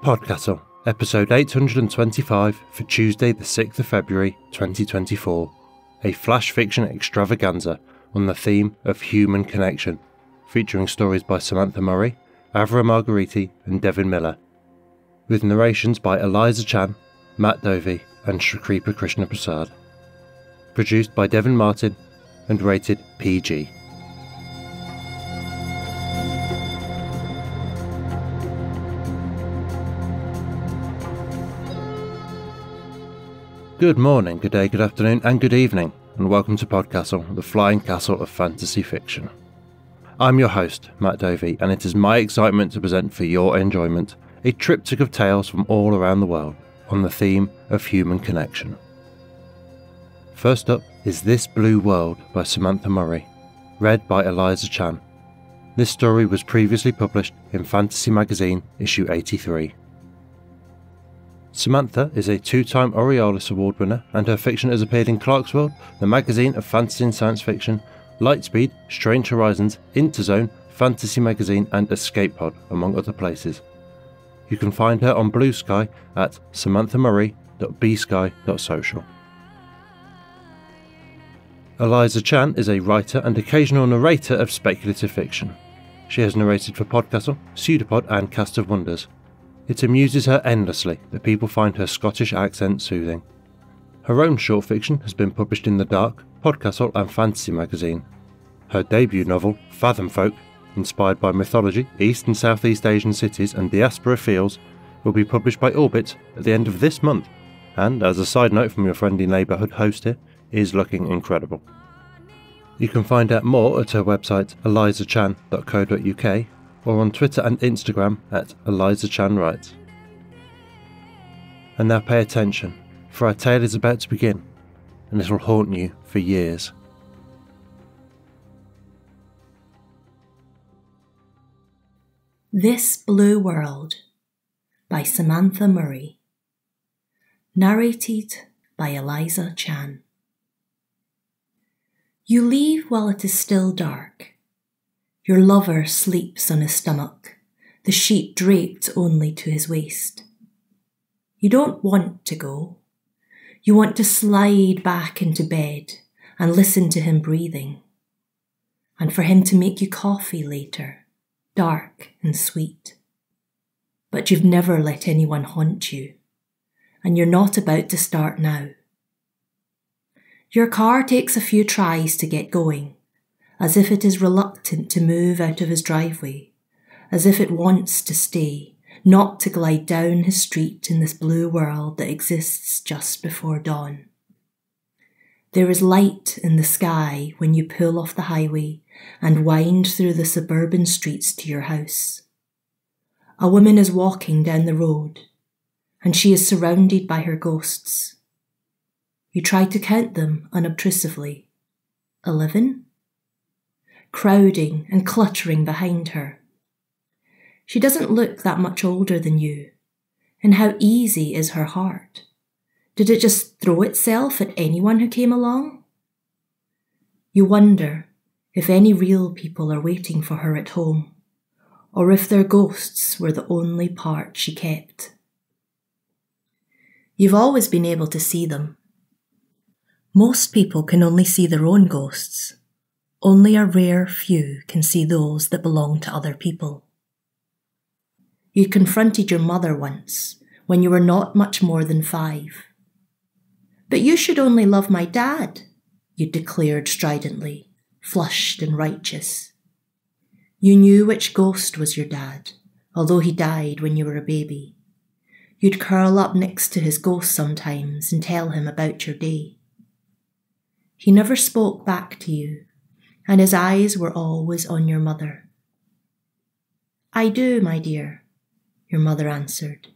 PodCastle, episode 825 for Tuesday the 6th of February 2024, a flash fiction extravaganza on the theme of human connection, featuring stories by Samantha Murray, Avra Margheriti and Devin Miller, with narrations by Eliza Chan, Matt Dovey and Shakripa Krishna Prasad. Produced by Devin Martin and rated PG. Good morning, good day, good afternoon and good evening, and welcome to PodCastle, the flying castle of fantasy fiction. I'm your host, Matt Dovey, and it is my excitement to present for your enjoyment a triptych of tales from all around the world on the theme of human connection. First up is This Blue World by Samantha Murray, read by Eliza Chan. This story was previously published in Fantasy Magazine, issue 83. Samantha is a two-time Aurealis Award winner, and her fiction has appeared in Clarkesworld, the magazine of fantasy and science fiction, Lightspeed, Strange Horizons, Interzone, Fantasy Magazine and Escape Pod, among other places. You can find her on Blue Sky at samanthamurray.bsky.social. Eliza Chan is a writer and occasional narrator of speculative fiction. She has narrated for PodCastle, Pseudopod and Cast of Wonders. It amuses her endlessly that people find her Scottish accent soothing. Her own short fiction has been published in The Dark, PodCastle and Fantasy Magazine. Her debut novel, Fathom Folk, inspired by mythology, East and Southeast Asian cities and diaspora feels, will be published by Orbit at the end of this month, and as a side note from your friendly neighbourhood host here, is looking incredible. You can find out more at her website elizachan.co.uk or on Twitter and Instagram at ElizaChanWrites. And now pay attention, for our tale is about to begin, and it will haunt you for years. This Blue World by Samantha Murray, narrated by Eliza Chan. You leave while it is still dark. Your lover sleeps on his stomach, the sheet draped only to his waist. You don't want to go. You want to slide back into bed and listen to him breathing, and for him to make you coffee later, dark and sweet. But you've never let anyone haunt you, and you're not about to start now. Your car takes a few tries to get going, as if it is reluctant to move out of his driveway, as if it wants to stay, not to glide down his street in this blue world that exists just before dawn. There is light in the sky when you pull off the highway and wind through the suburban streets to your house. A woman is walking down the road, and she is surrounded by her ghosts. You try to count them unobtrusively. 11? Crowding and cluttering behind her. She doesn't look that much older than you, and how easy is her heart? Did it just throw itself at anyone who came along? You wonder if any real people are waiting for her at home, or if their ghosts were the only part she kept. You've always been able to see them. Most people can only see their own ghosts. Only a rare few can see those that belong to other people. You confronted your mother once, when you were not much more than 5. But you should only love my dad, you declared stridently, flushed and righteous. You knew which ghost was your dad, although he died when you were a baby. You'd curl up next to his ghost sometimes and tell him about your day. He never spoke back to you, and his eyes were always on your mother. I do, my dear, your mother answered.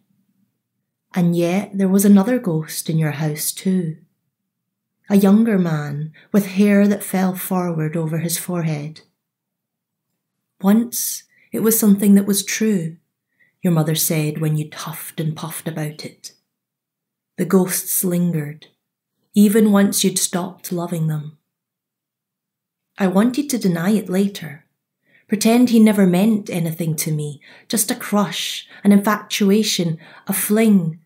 And yet there was another ghost in your house too. A younger man with hair that fell forward over his forehead. Once it was something that was true, your mother said when you huffed and puffed about it. The ghosts lingered, even once you'd stopped loving them. I wanted to deny it later, Pretend he never meant anything to me, just a crush, an infatuation, a fling.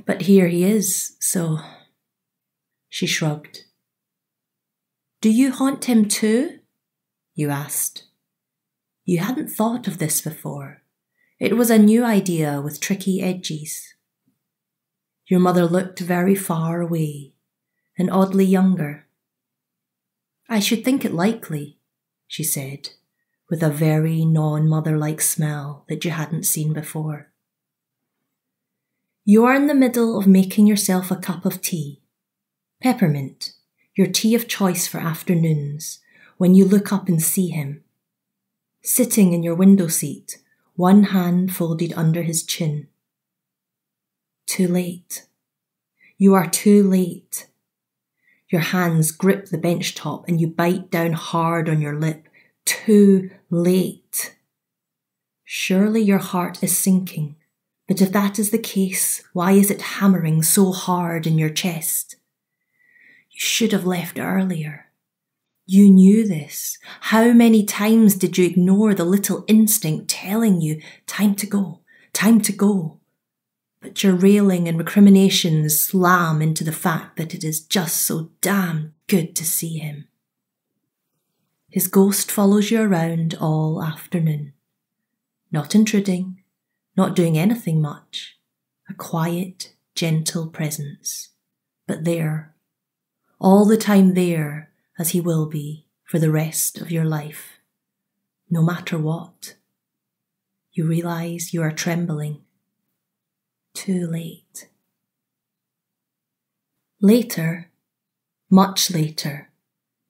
But here he is, so... She shrugged. Do you haunt him too? You asked. You hadn't thought of this before. It was a new idea with tricky edges. Your mother looked very far away, and oddly younger. I should think it likely, she said, with a very non-mother-like smell that you hadn't seen before. You are in the middle of making yourself a cup of tea. Peppermint, your tea of choice for afternoons, when you look up and see him. Sitting in your window seat, one hand folded under his chin. Too late. You are too late. Your hands grip the bench top and you bite down hard on your lip. Too late. Surely your heart is sinking, but if that is the case, why is it hammering so hard in your chest? You should have left earlier. You knew this. How many times did you ignore the little instinct telling you, time to go, time to go? But your railing and recriminations slam into the fact that it is just so damn good to see him. His ghost follows you around all afternoon. Not intruding, not doing anything much. A quiet, gentle presence. But there, all the time there, as he will be for the rest of your life. No matter what. You realise you are trembling. Too late. Later, much later,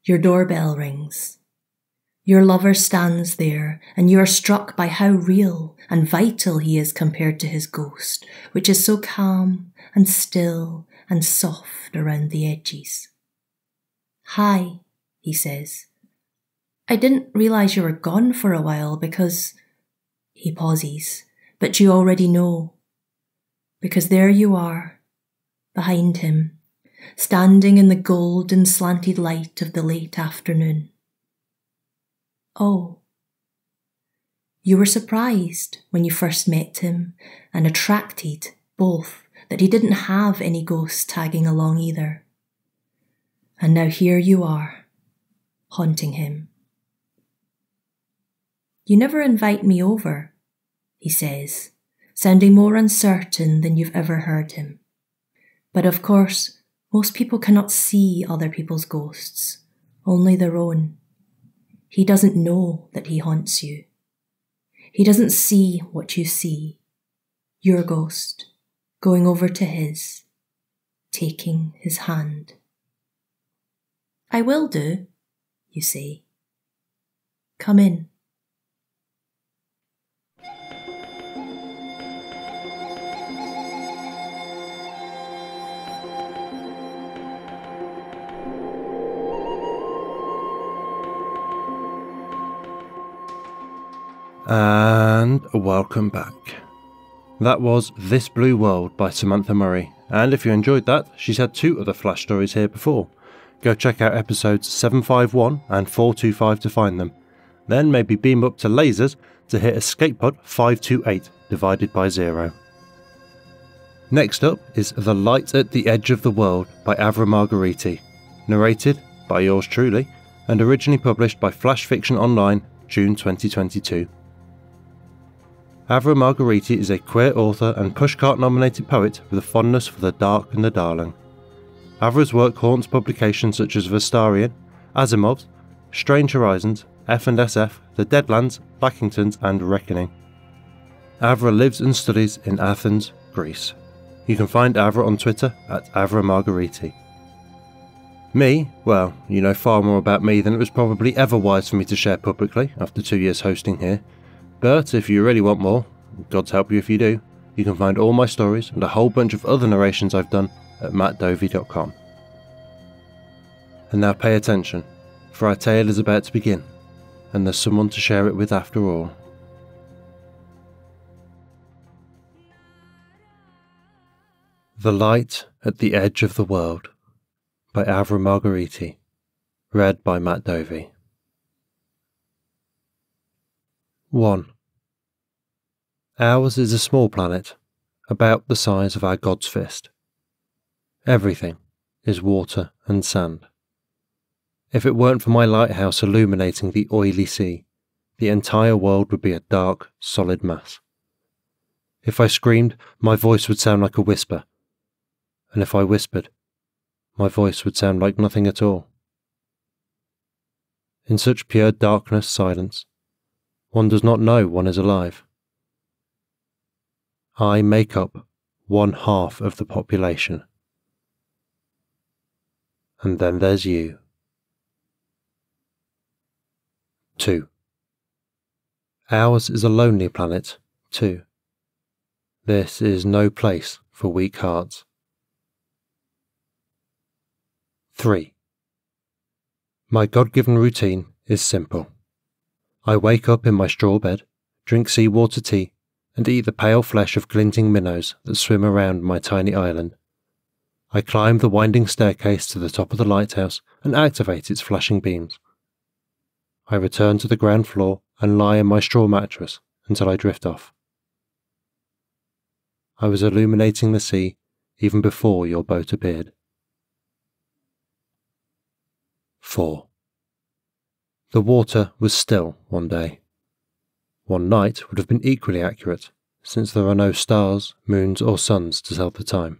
your doorbell rings. Your lover stands there, and you are struck by how real and vital he is compared to his ghost, which is so calm and still and soft around the edges. Hi, he says. I didn't realise you were gone for a while because... He pauses, but you already know. Because there you are, behind him, standing in the golden slanted light of the late afternoon. Oh. You were surprised when you first met him, and attracted, both, that he didn't have any ghosts tagging along either. And now here you are, haunting him. You never invite me over, he says, sounding more uncertain than you've ever heard him. But of course, most people cannot see other people's ghosts, only their own. He doesn't know that he haunts you. He doesn't see what you see. Your ghost, going over to his, taking his hand. I will do, you say. Come in. And welcome back. That was This Blue World by Samantha Murray, and if you enjoyed that, she's had 2 other flash stories here before. Go check out episodes 751 and 425 to find them. Then maybe beam up to lasers to hit escape pod 528 divided by 0. Next up is The Light at the Edge of the World by Avra Margheriti, narrated by yours truly, and originally published by Flash Fiction Online, June 2022. Avra Margheriti is a queer author and Pushcart-nominated poet with a fondness for the dark and the darling. Avra's work haunts publications such as Vestarian, Asimov's, Strange Horizons, F&SF, The Deadlands, Lackingtons and Reckoning. Avra lives and studies in Athens, Greece. You can find Avra on Twitter at Avra Margheriti. Me? Well, you know far more about me than it was probably ever wise for me to share publicly after 2 years hosting here. But if you really want more, God's help you if you do, you can find all my stories and a whole bunch of other narrations I've done at mattdovey.com. And now pay attention, for our tale is about to begin, and there's someone to share it with after all. The Light at the Edge of the World by Avra Margheriti, read by Matt Dovey. 1. Ours is a small planet, about the size of our God's fist. Everything is water and sand. If it weren't for my lighthouse illuminating the oily sea, the entire world would be a dark, solid mass. If I screamed, my voice would sound like a whisper, and if I whispered, my voice would sound like nothing at all. In such pure darkness, silence, one does not know one is alive. I make up 1/2 of the population. And then there's you. 2. Ours is a lonely planet, too. This is no place for weak hearts. 3. My God-given routine is simple. I wake up in my straw bed, drink seawater tea, and eat the pale flesh of glinting minnows that swim around my tiny island. I climb the winding staircase to the top of the lighthouse and activate its flashing beams. I return to the ground floor and lie in my straw mattress until I drift off. I was illuminating the sea even before your boat appeared. 4. The water was still one day. One night would have been equally accurate, since there are no stars, moons, or suns to tell the time.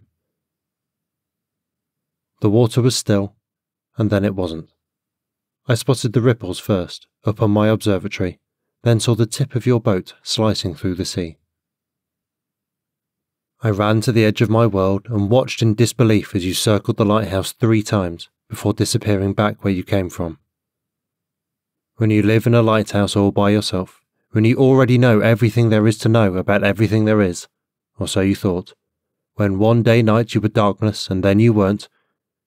The water was still, and then it wasn't. I spotted the ripples first, up on my observatory, then saw the tip of your boat slicing through the sea. I ran to the edge of my world and watched in disbelief as you circled the lighthouse 3 times before disappearing back where you came from. When you live in a lighthouse all by yourself, when you already know everything there is to know about everything there is, or so you thought, when one day night you were darkness and then you weren't,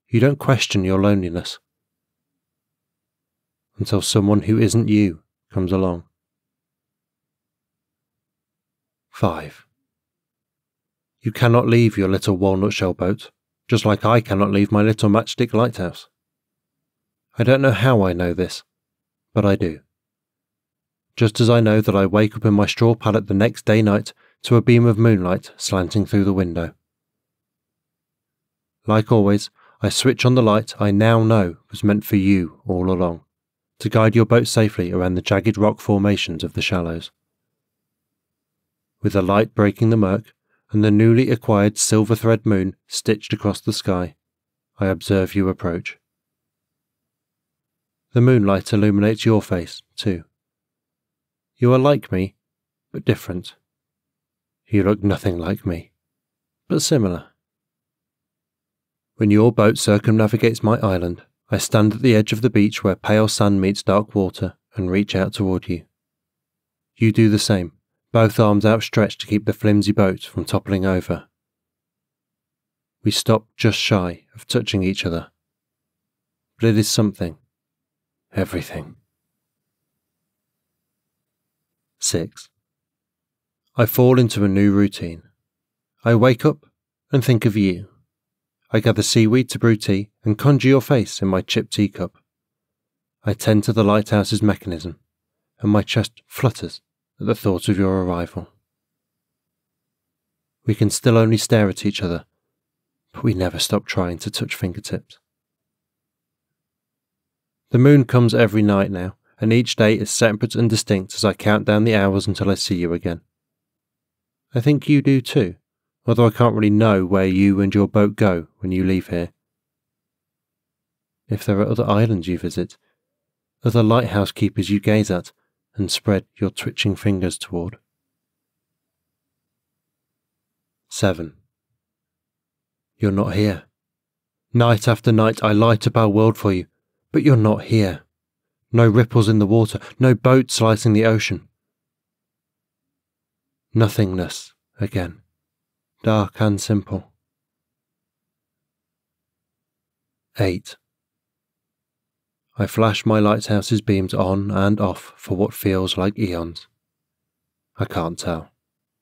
you don't question your loneliness. Until someone who isn't you comes along. 5. You cannot leave your little walnut shell boat, just like I cannot leave my little matchstick lighthouse. I don't know how I know this, but I do. Just as I know that I wake up in my straw pallet the next day night to a beam of moonlight slanting through the window. Like always, I switch on the light I now know was meant for you all along, to guide your boat safely around the jagged rock formations of the shallows. With the light breaking the murk, and the newly acquired silver thread moon stitched across the sky, I observe you approach. The moonlight illuminates your face, too. You are like me, but different. You look nothing like me, but similar. When your boat circumnavigates my island, I stand at the edge of the beach where pale sand meets dark water and reach out toward you. You do the same, both arms outstretched to keep the flimsy boat from toppling over. We stop just shy of touching each other. But it is something. Everything. 6. I fall into a new routine. I wake up and think of you. I gather seaweed to brew tea and conjure your face in my chipped teacup. I tend to the lighthouse's mechanism, and my chest flutters at the thought of your arrival. We can still only stare at each other, but we never stop trying to touch fingertips. The moon comes every night now, and each day is separate and distinct as I count down the hours until I see you again. I think you do too, although I can't really know where you and your boat go when you leave here. If there are other islands you visit, other lighthouse keepers you gaze at and spread your twitching fingers toward. 7. You're not here. Night after night I light up our world for you, but you're not here. No ripples in the water, no boat slicing the ocean. Nothingness again, dark and simple. 8. I flash my lighthouse's beams on and off for what feels like eons. I can't tell.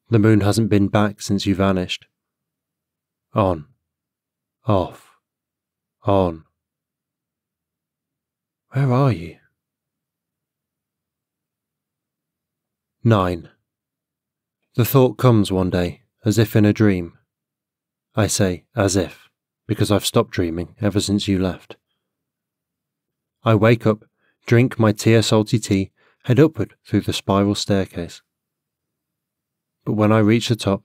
The moon hasn't been back since you vanished. On, off, on. Where are you? 9. The thought comes one day, as if in a dream. I say as if, because I've stopped dreaming ever since you left. I wake up, drink my tear-salty tea, head upward through the spiral staircase. But when I reach the top,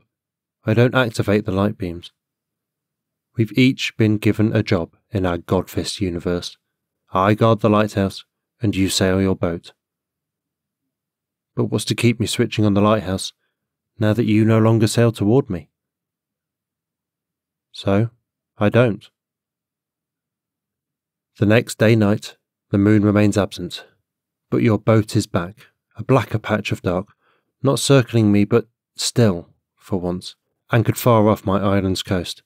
I don't activate the light beams. We've each been given a job in our Godfist universe. I guard the lighthouse, and you sail your boat. But what's to keep me switching on the lighthouse, now that you no longer sail toward me? So, I don't. The next day night, the moon remains absent, but your boat is back, a blacker patch of dark, not circling me but still, for once, anchored far off my island's coast.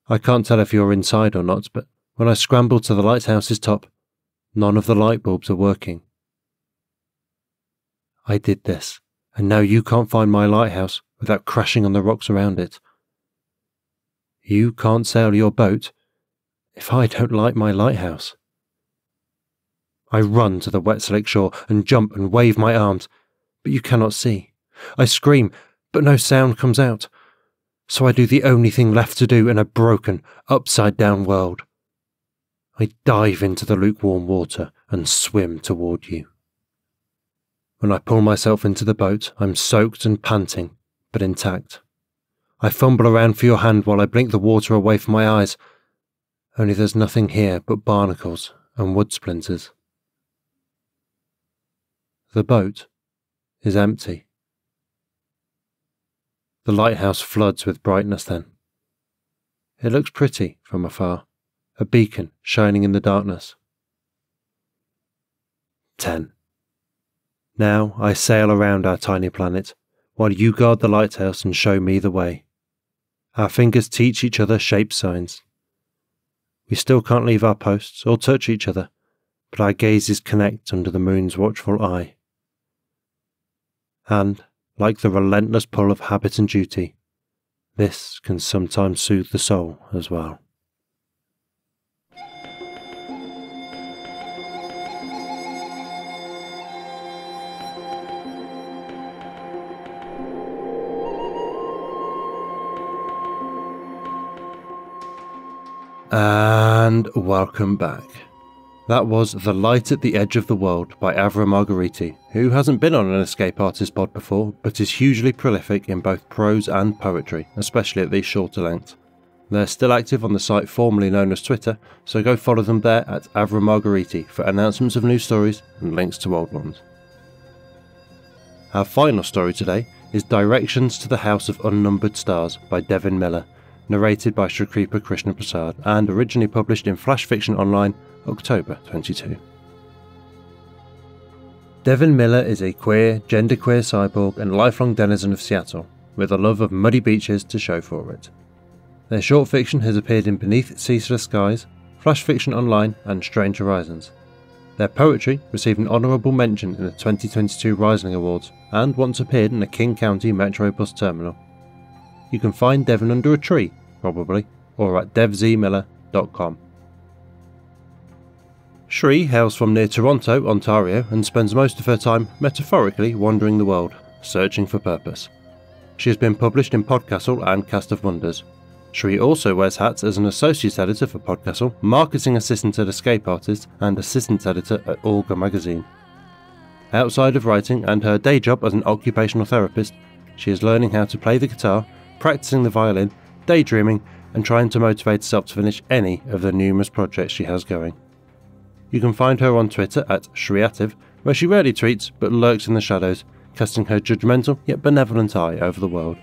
I can't tell if you're inside or not, but when I scramble to the lighthouse's top, none of the light bulbs are working. I did this, and now you can't find my lighthouse without crashing on the rocks around it. You can't sail your boat if I don't light my lighthouse. I run to the wet slick shore and jump and wave my arms, but you cannot see. I scream, but no sound comes out. So I do the only thing left to do in a broken, upside-down world. I dive into the lukewarm water and swim toward you. When I pull myself into the boat, I'm soaked and panting, but intact. I fumble around for your hand while I blink the water away from my eyes. Only there's nothing here but barnacles and wood splinters. The boat is empty. The lighthouse floods with brightness then. It looks pretty from afar, a beacon shining in the darkness. 10. Now I sail around our tiny planet, while you guard the lighthouse and show me the way. Our fingers teach each other shape signs. We still can't leave our posts or touch each other, but our gazes connect under the moon's watchful eye. And, like the relentless pull of habit and duty, this can sometimes soothe the soul as well. And welcome back. That was The Light at the Edge of the World by Avra Margheriti, who hasn't been on an Escape Artist pod before, but is hugely prolific in both prose and poetry, especially at these shorter lengths. They're still active on the site formerly known as Twitter, so go follow them there at Avra Margheriti for announcements of new stories and links to old ones. Our final story today is Directions to the House of Unnumbered Stars by Devin Miller, narrated by Shrikripa Krishna Prasad and originally published in Flash Fiction Online, October 22. Devin Miller is a queer, genderqueer cyborg and lifelong denizen of Seattle, with a love of muddy beaches to show for it. Their short fiction has appeared in Beneath Ceaseless Skies, Flash Fiction Online and Strange Horizons. Their poetry received an honourable mention in the 2022 Rising Awards and once appeared in a King County Metro bus terminal. You can find Devin under a tree, probably, or at devzmiller.com. Shri hails from near Toronto, Ontario, and spends most of her time, metaphorically, wandering the world, searching for purpose. She has been published in PodCastle and Cast of Wonders. Shri also wears hats as an associate editor for PodCastle, marketing assistant at Escape Artist, and assistant editor at Olga magazine. Outside of writing and her day job as an occupational therapist, she is learning how to play the guitar, practicing the violin, daydreaming, and trying to motivate herself to finish any of the numerous projects she has going. You can find her on Twitter at Shriativ, where she rarely tweets but lurks in the shadows, casting her judgmental yet benevolent eye over the world.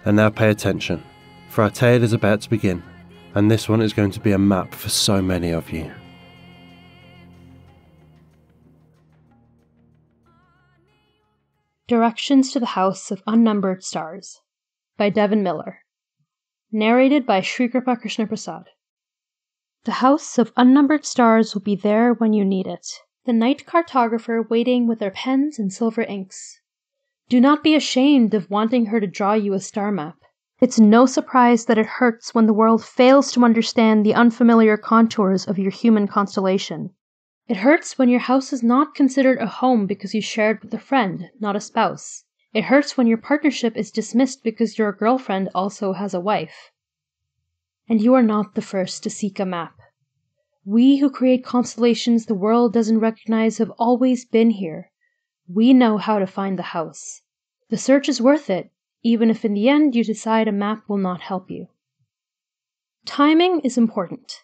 And now pay attention, for our tale is about to begin, and this one is going to be a map for so many of you. Directions to the House of Unnumbered Stars by Devin Miller. Narrated by Shrikripa Krishna Prasad. The House of Unnumbered Stars will be there when you need it. The night cartographer waiting with their pens and silver inks. Do not be ashamed of wanting her to draw you a star map. It's no surprise that it hurts when the world fails to understand the unfamiliar contours of your human constellation. It hurts when your house is not considered a home because you share it with a friend, not a spouse. It hurts when your partnership is dismissed because your girlfriend also has a wife. And you are not the first to seek a map. We who create constellations the world doesn't recognize have always been here. We know how to find the house. The search is worth it, even if in the end you decide a map will not help you. Timing is important.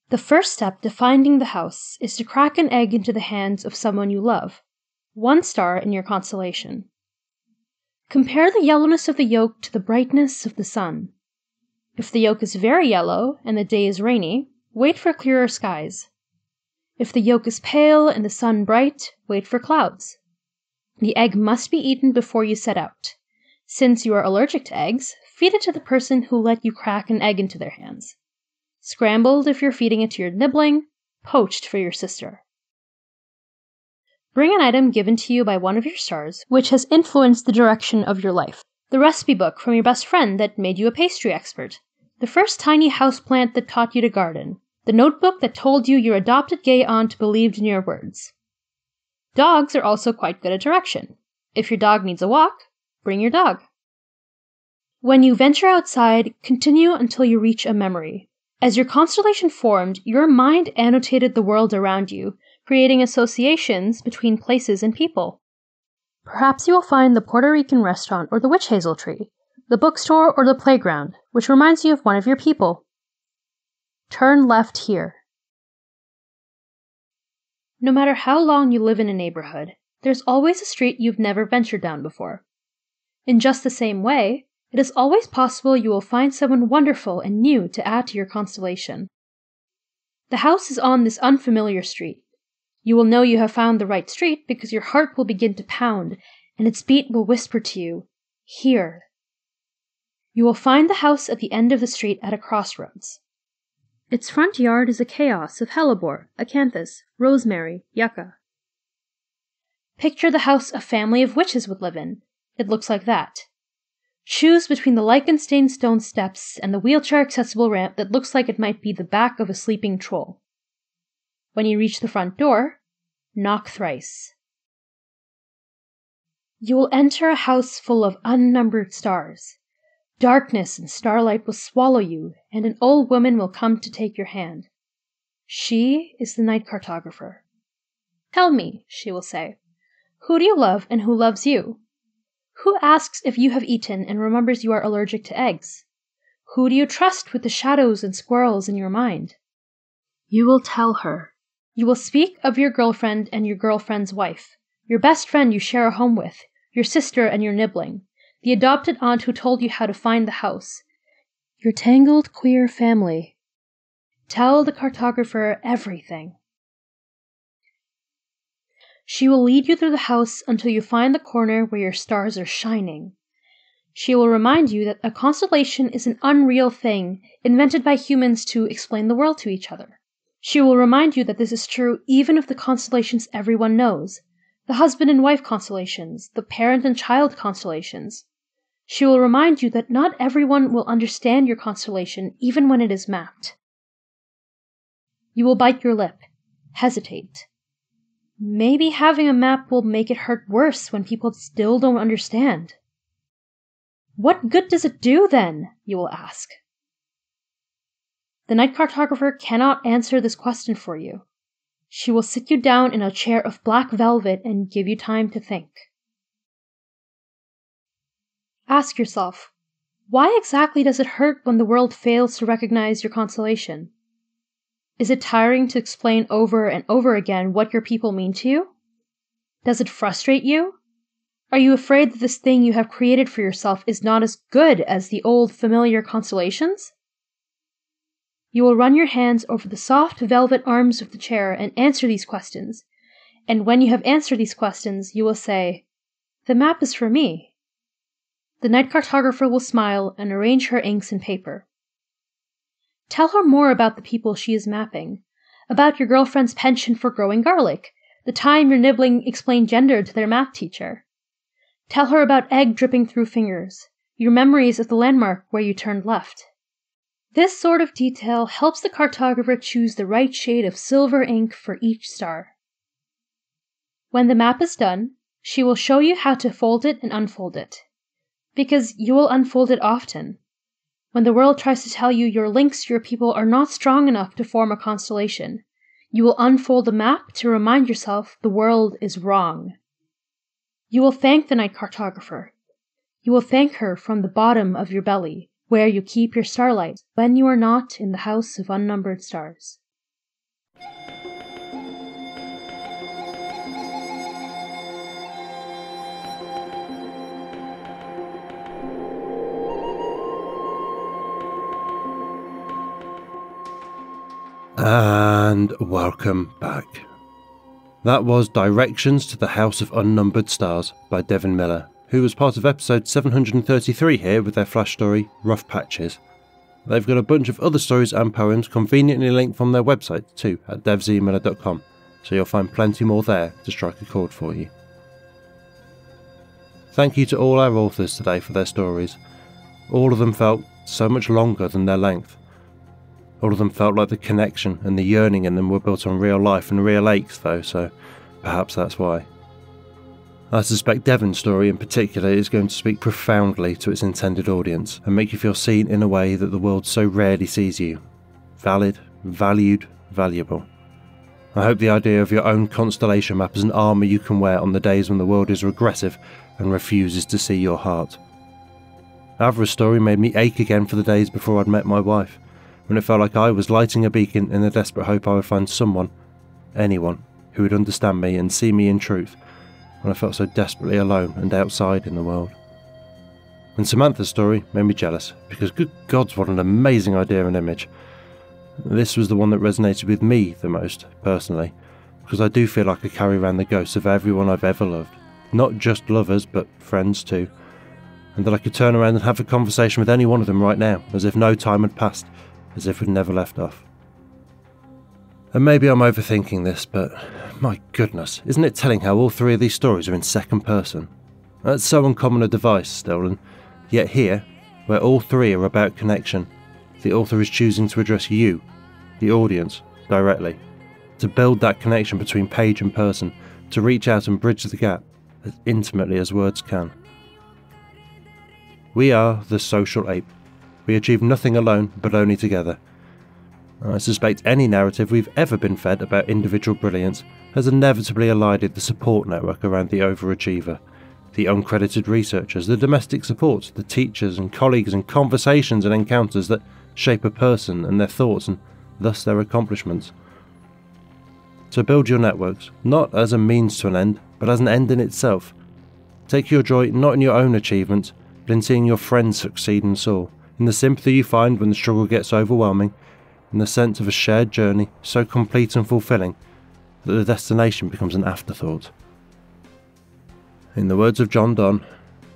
The first step to finding the house is to crack an egg into the hands of someone you love, one star in your constellation. Compare the yellowness of the yolk to the brightness of the sun. If the yolk is very yellow and the day is rainy, wait for clearer skies. If the yolk is pale and the sun bright, wait for clouds. The egg must be eaten before you set out. Since you are allergic to eggs, feed it to the person who let you crack an egg into their hands. Scrambled if you're feeding it to your nibbling, poached for your sister. Bring an item given to you by one of your stars which has influenced the direction of your life. The recipe book from your best friend that made you a pastry expert. The first tiny houseplant that taught you to garden. The notebook that told you your adopted gay aunt believed in your words. Dogs are also quite good at direction. If your dog needs a walk, bring your dog. When you venture outside, continue until you reach a memory. As your constellation formed, your mind annotated the world around you, creating associations between places and people. Perhaps you will find the Puerto Rican restaurant or the witch hazel tree, the bookstore or the playground, which reminds you of one of your people. Turn left here. No matter how long you live in a neighborhood, there's always a street you've never ventured down before. In just the same way, it is always possible you will find someone wonderful and new to add to your constellation. The house is on this unfamiliar street. You will know you have found the right street because your heart will begin to pound, and its beat will whisper to you, "Here." You will find the house at the end of the street at a crossroads. Its front yard is a chaos of hellebore, acanthus, rosemary, yucca. Picture the house a family of witches would live in. It looks like that. Choose between the lichen-stained stone steps and the wheelchair-accessible ramp that looks like it might be the back of a sleeping troll. When you reach the front door, knock thrice. You will enter a house full of unnumbered stars. Darkness and starlight will swallow you, and an old woman will come to take your hand. She is the night cartographer. "Tell me," she will say, "who do you love and who loves you? Who asks if you have eaten and remembers you are allergic to eggs? Who do you trust with the shadows and squirrels in your mind?" You will tell her. You will speak of your girlfriend and your girlfriend's wife, your best friend you share a home with, your sister and your nibbling, the adopted aunt who told you how to find the house, your tangled queer family. Tell the cartographer everything. She will lead you through the house until you find the corner where your stars are shining. She will remind you that a constellation is an unreal thing invented by humans to explain the world to each other. She will remind you that this is true even of the constellations everyone knows, the husband and wife constellations, the parent and child constellations. She will remind you that not everyone will understand your constellation even when it is mapped. You will bite your lip, hesitate. Maybe having a map will make it hurt worse when people still don't understand. What good does it do then? You will ask. The night cartographer cannot answer this question for you. She will sit you down in a chair of black velvet and give you time to think. Ask yourself, why exactly does it hurt when the world fails to recognize your constellation? Is it tiring to explain over and over again what your people mean to you? Does it frustrate you? Are you afraid that this thing you have created for yourself is not as good as the old familiar constellations? You will run your hands over the soft velvet arms of the chair and answer these questions, and when you have answered these questions, you will say, "The map is for me." The night cartographer will smile and arrange her inks and paper. Tell her more about the people she is mapping, about your girlfriend's penchant for growing garlic, the time your nibbling explained gender to their math teacher. Tell her about egg dripping through fingers, your memories of the landmark where you turned left. This sort of detail helps the cartographer choose the right shade of silver ink for each star. When the map is done, she will show you how to fold it and unfold it, because you will unfold it often. When the world tries to tell you your links to your people are not strong enough to form a constellation, you will unfold the map to remind yourself the world is wrong. You will thank the night cartographer. You will thank her from the bottom of your belly, where you keep your starlight when you are not in the house of unnumbered stars. And welcome back. That was Directions to the House of Unnumbered Stars by Devin Miller, who was part of episode 733 here with their flash story, Rough Patches. They've got a bunch of other stories and poems conveniently linked from their website too at devzmiller.com, so you'll find plenty more there to strike a chord for you. Thank you to all our authors today for their stories. All of them felt so much longer than their length. All of them felt like the connection and the yearning in them were built on real life and real aches though, so perhaps that's why. I suspect Devin's story in particular is going to speak profoundly to its intended audience and make you feel seen in a way that the world so rarely sees you. Valid, valued, valuable. I hope the idea of your own constellation map as an armour you can wear on the days when the world is regressive and refuses to see your heart. Avra's story made me ache again for the days before I'd met my wife, when it felt like I was lighting a beacon in the desperate hope I would find someone, anyone, who would understand me and see me in truth, when I felt so desperately alone and outside in the world. And Samantha's story made me jealous, because good gods, what an amazing idea and image. This was the one that resonated with me the most, personally, because I do feel like I carry around the ghosts of everyone I've ever loved, not just lovers, but friends too, and that I could turn around and have a conversation with any one of them right now, as if no time had passed, as if we'd never left off. And maybe I'm overthinking this, but my goodness, isn't it telling how all three of these stories are in second person? That's so uncommon a device still, and yet here, where all three are about connection, the author is choosing to address you, the audience, directly, to build that connection between page and person, to reach out and bridge the gap as intimately as words can. We are the social ape. We achieve nothing alone, but only together. I suspect any narrative we've ever been fed about individual brilliance has inevitably elided the support network around the overachiever, the uncredited researchers, the domestic support, the teachers and colleagues and conversations and encounters that shape a person and their thoughts and thus their accomplishments. So build your networks, not as a means to an end, but as an end in itself. Take your joy not in your own achievements, but in seeing your friends succeed and soar, in the sympathy you find when the struggle gets overwhelming, in the sense of a shared journey so complete and fulfilling that the destination becomes an afterthought. In the words of John Donne,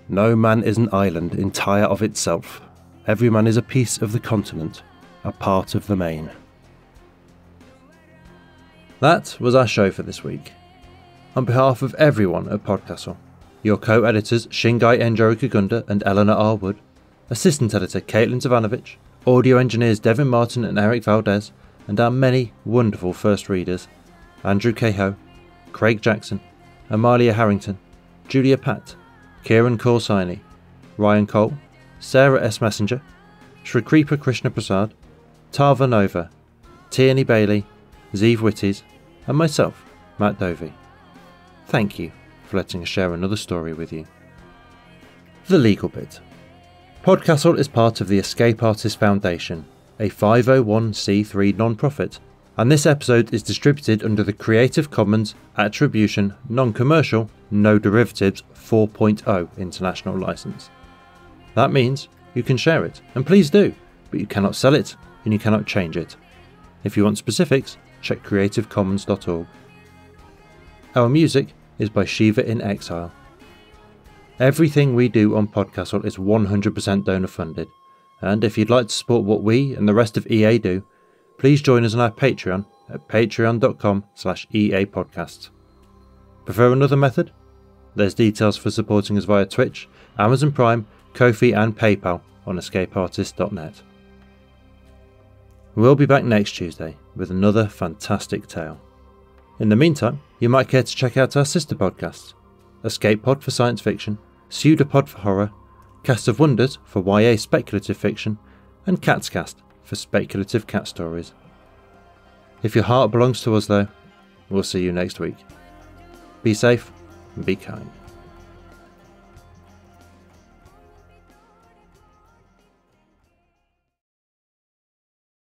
no man is an island entire of itself. Every man is a piece of the continent, a part of the main. That was our show for this week. On behalf of everyone at PodCastle, your co-editors Shingai Enjoro Kagunda and Eleanor R. Wood, assistant editor Caitlin Zavanovich, audio engineers Devin Martin and Eric Valdez, and our many wonderful first readers, Andrew Cahoe, Craig Jackson, Amalia Harrington, Julia Patt, Kieran Corsaini, Ryan Cole, Sarah S. Messenger, Shrikripa Krishna Prasad, Tava Nova, Tierney Bailey, Zeev Witties, and myself, Matt Dovey. Thank you for letting us share another story with you. The legal bit. PodCastle is part of the Escape Artists Foundation, a 501c3 non-profit, and this episode is distributed under the Creative Commons Attribution Non-Commercial No Derivatives 4.0 international license. That means you can share it, and please do, but you cannot sell it and you cannot change it. If you want specifics, check creativecommons.org. Our music is by Shiva in Exile. Everything we do on PodCastle is 100% donor funded, and if you'd like to support what we and the rest of EA do, please join us on our Patreon at patreon.com/EApodcasts. Prefer another method? There's details for supporting us via Twitch, Amazon Prime, Ko-fi and PayPal on escapeartist.net. We'll be back next Tuesday with another fantastic tale. In the meantime, you might care to check out our sister podcasts: Escape Pod for science fiction, Pseudopod for horror, Cast of Wonders for YA speculative fiction, and Cat's Cast for speculative cat stories. If your heart belongs to us though, we'll see you next week. Be safe and be kind.